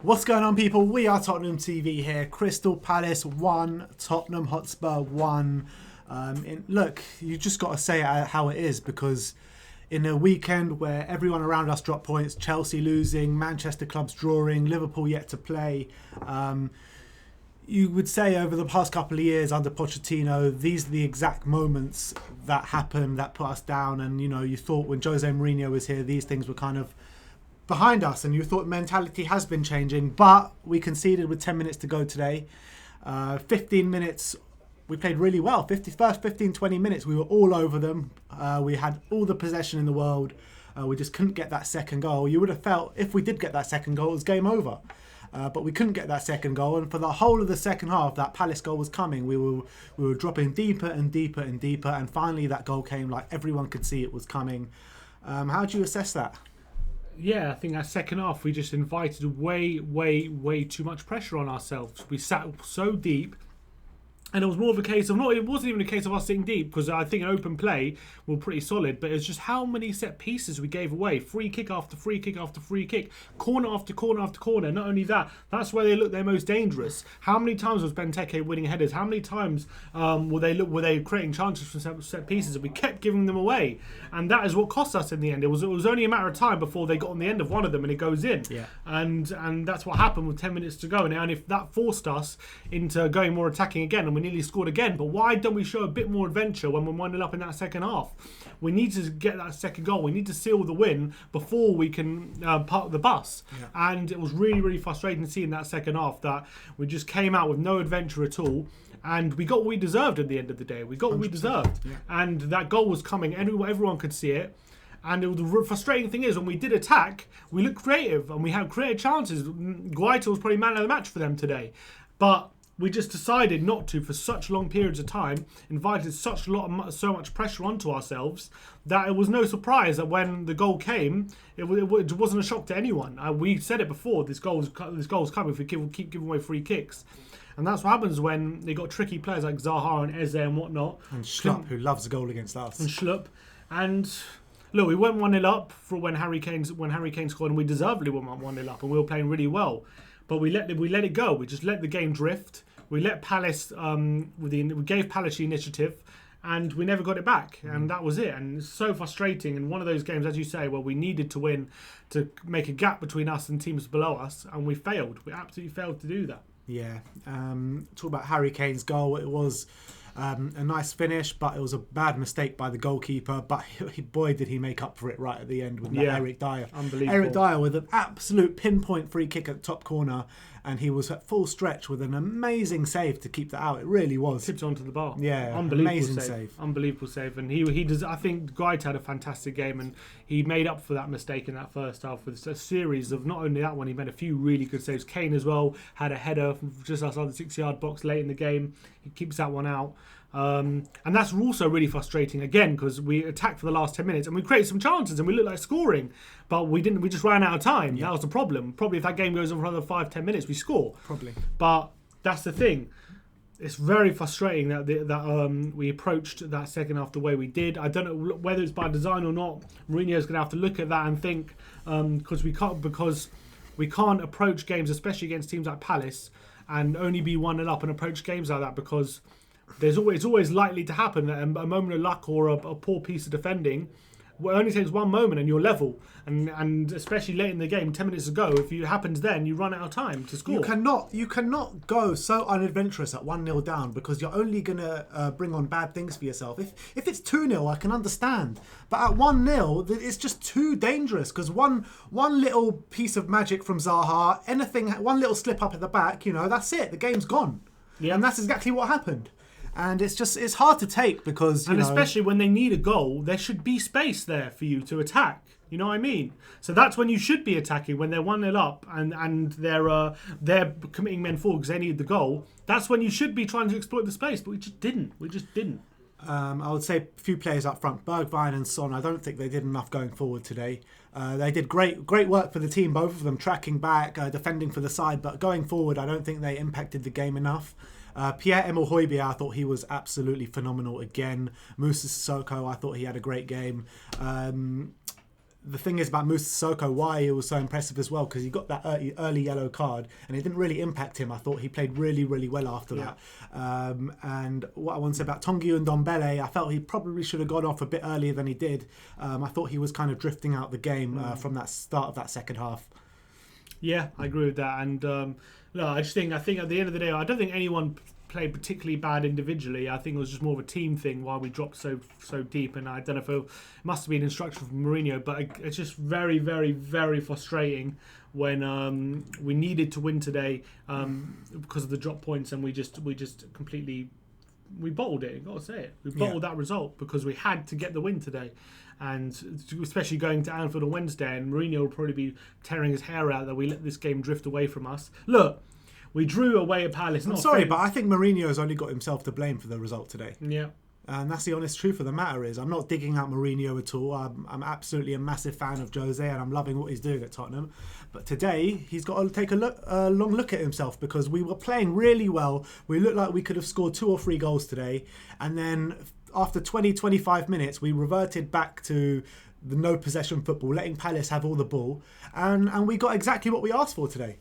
What's going on, people? We are Tottenham TV here. Crystal Palace 1, Tottenham Hotspur 1. Look, you just got to say it how it is, because in a weekend where everyone around us dropped points, Chelsea losing, Manchester clubs drawing, Liverpool yet to play, you would say over the past couple of years under Pochettino, these are the exact moments that happened that put us down. And, you know, you thought when Jose Mourinho was here, these things were kind of behind us, and you thought mentality has been changing, but we conceded with 10 minutes to go today. 15 minutes, we played really well. First 15, 20 minutes, we were all over them. We had all the possession in the world. We just couldn't get that second goal. You would have felt if we did get that second goal, it was game over. But we couldn't get that second goal, and for the whole of the second half, that Palace goal was coming. We were dropping deeper and deeper and deeper, and finally that goal came like everyone could see it was coming. How do you assess that? Yeah, I think that second half we just invited way too much pressure on ourselves. We sat so deep, and it was more of a case of it wasn't even a case of us sitting deep, because I think in open play we were pretty solid, but it's just how many set pieces we gave away. Free kick after free kick after free kick, corner after corner after corner. Not only that, that's where they look their most dangerous. How many times was Benteke winning headers? How many times were they creating chances from set pieces, and we kept giving them away? And that is what cost us in the end. It was only a matter of time before they got on the end of one of them and it goes in. Yeah. And that's what happened with 10 minutes to go. And if that forced us into going more attacking again, and we nearly scored again. But why don't we show a bit more adventure when we're winding up in that second half? We need to get that second goal. We need to seal the win before we can park the bus. Yeah. And it was really frustrating to see in that second half that we just came out with no adventure at all. And we got what we deserved at the end of the day. We got what we deserved. Yeah. And that goal was coming. Everyone could see it. And the frustrating thing is, when we did attack, we looked creative and we had creative chances. Guaita was probably man of the match for them today. But we just decided not to for such long periods of time, invited so much pressure onto ourselves, that it was no surprise that when the goal came, it wasn't a shock to anyone. We said it before, this goal's coming if we keep giving away free kicks. And that's what happens when they got tricky players like Zaha and Eze and whatnot. And Schlupp, who loves a goal against us. And Schlupp. And look, we went 1-0 up for when Harry Kane scored, and we deservedly went 1-0 up, and we were playing really well. But we let it go. We just let the game drift. We let Palace, we gave Palace the initiative, and we never got it back. And that was it. And it's so frustrating. And one of those games, as you say, where we needed to win to make a gap between us and teams below us, and we failed. We absolutely failed to do that. Yeah. Talk about Harry Kane's goal. It was a nice finish, but it was a bad mistake by the goalkeeper. But boy, did he make up for it right at the end with that Eric Dyer. Unbelievable. Eric Dyer with an absolute pinpoint free kick at the top corner, and he was at full stretch with an amazing save to keep that out. It really was. Tipped onto the bar. Yeah, unbelievable amazing save. Unbelievable save. And he does. I think Guaita had a fantastic game, and he made up for that mistake in that first half with a series of, not only that one, he made a few really good saves. Kane as well had a header from just outside the 6-yard box late in the game. He keeps that one out. And that's also really frustrating again, because we attacked for the last 10 minutes and we created some chances and we looked like scoring, but we didn't. We just ran out of time. Yeah. That was the problem. Probably if that game goes on for another 5-10 minutes, we score. Probably. But that's the thing. It's very frustrating that we approached that second half the way we did. I don't know whether it's by design or not. Mourinho's going to have to look at that and think, because we can't approach games, especially against teams like Palace, and only be 1-0 up and approach games like that, because it's always likely to happen that a moment of luck or a poor piece of defending, well, it only takes one moment and you're level. And especially late in the game, 10 minutes ago, if it happens then, you run out of time to score. You cannot go so unadventurous at 1-0 down, because you're only going to bring on bad things for yourself. If it's 2-0, I can understand. But at 1-0, it's just too dangerous, because one little piece of magic from Zaha, one little slip up at the back, that's it. The game's gone. Yeah. And that's exactly what happened. And it's hard to take, because especially when they need a goal, there should be space there for you to attack. You know what I mean? So that's when you should be attacking, when they're 1-0 up and they're committing men forward because they need the goal. That's when you should be trying to exploit the space, but we just didn't. I would say a few players up front, Bergwijn and Son, I don't think they did enough going forward today. They did great work for the team, both of them, tracking back, defending for the side, but going forward, I don't think they impacted the game enough. Pierre-Emile Højbjerg, I thought he was absolutely phenomenal again. Moussa Sissoko, I thought he had a great game. the thing is about Moussa Sissoko, why he was so impressive as well, because he got that early yellow card and it didn't really impact him. I thought he played really, really well after that. And what I want to say about Tongi and Ndombele, I felt he probably should have gone off a bit earlier than he did. I thought he was kind of drifting out the game from that start of that second half. Yeah, I agree with that. And no, I think at the end of the day, I don't think anyone played particularly bad individually. I think it was just more of a team thing why we dropped so deep. And I don't know if it must have been instruction from Mourinho, but it's just very, very, very frustrating when we needed to win today because of the drop points, and we just completely bottled it. I've got to say it. We bottled that result because we had to get the win today. And especially going to Anfield on Wednesday, and Mourinho will probably be tearing his hair out that we let this game drift away from us. Look, we drew away at Palace. I'm sorry, but I think Mourinho has only got himself to blame for the result today. Yeah. And that's the honest truth of the matter is I'm not digging out Mourinho at all. I'm absolutely a massive fan of Jose and I'm loving what he's doing at Tottenham. But today, he's got to take a long look at himself because we were playing really well. We looked like we could have scored 2 or 3 goals today. And then after 20-25 minutes, we reverted back to the no possession football, letting Palace have all the ball. And we got exactly what we asked for today.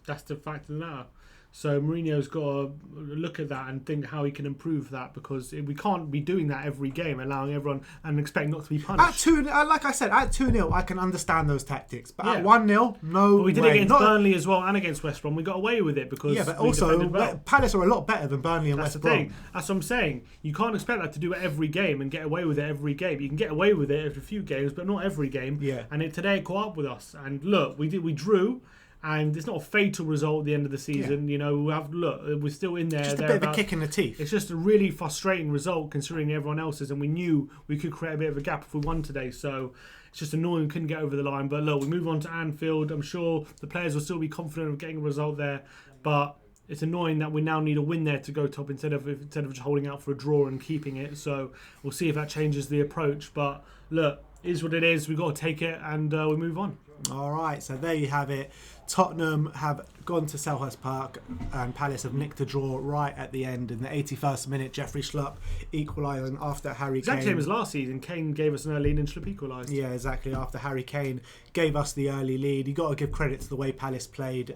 That's the fact of the matter. So Mourinho's got to look at that and think how he can improve that, because we can't be doing that every game, allowing everyone and expect not to be punished. Like I said, at 2-0, I can understand those tactics. But at 1-0, no. But we did it against Burnley as well and against West Brom. We got away with it because but also Palace are a lot better than Burnley and West Brom. That's the thing. That's what I'm saying. You can't expect that to do it every game and get away with it every game. You can get away with it every few games, but not every game. Yeah. And today it caught up with us. And look, we drew. And it's not a fatal result at the end of the season. You know, we're still in there. Just a bit of a kick in the teeth. It's just a really frustrating result considering everyone else's, and we knew we could create a bit of a gap if we won today. So it's just annoying we couldn't get over the line. But look, we move on to Anfield. I'm sure the players will still be confident of getting a result there. But it's annoying that we now need a win there to go top instead of just holding out for a draw and keeping it. So we'll see if that changes the approach. But look, it is what it is. We've got to take it and we move on. All right, so there you have it. Tottenham have gone to Selhurst Park and Palace have nicked a draw right at the end. In the 81st minute, Jeffrey Schlupp equalising after Harry Kane. Exactly same as last season. Kane gave us an early lead and Schlupp equalised. Yeah, exactly. After Harry Kane gave us the early lead. You got to give credit to the way Palace played,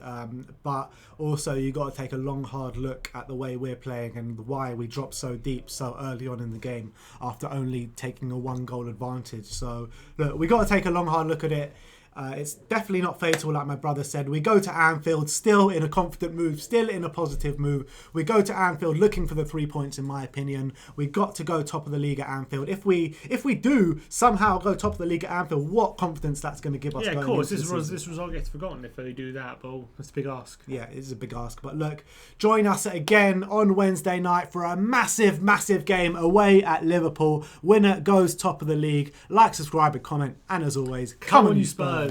but also you got to take a long, hard look at the way we're playing and why we dropped so deep so early on in the game after only taking a 1-goal advantage. So look, we got to take a long, hard look at it. It's definitely not fatal, like my brother said. We go to Anfield still in a confident move, still in a positive move. We go to Anfield looking for the 3 points, in my opinion. We got to go top of the league at Anfield. If we do somehow go top of the league at Anfield, what confidence that's going to give us? Yeah, of course. This result gets forgotten if they do that, but that's a big ask. Yeah, it is a big ask. But look, join us again on Wednesday night for a massive, massive game away at Liverpool. Winner goes top of the league. Like, subscribe, and comment. And as always, come on you Spurs.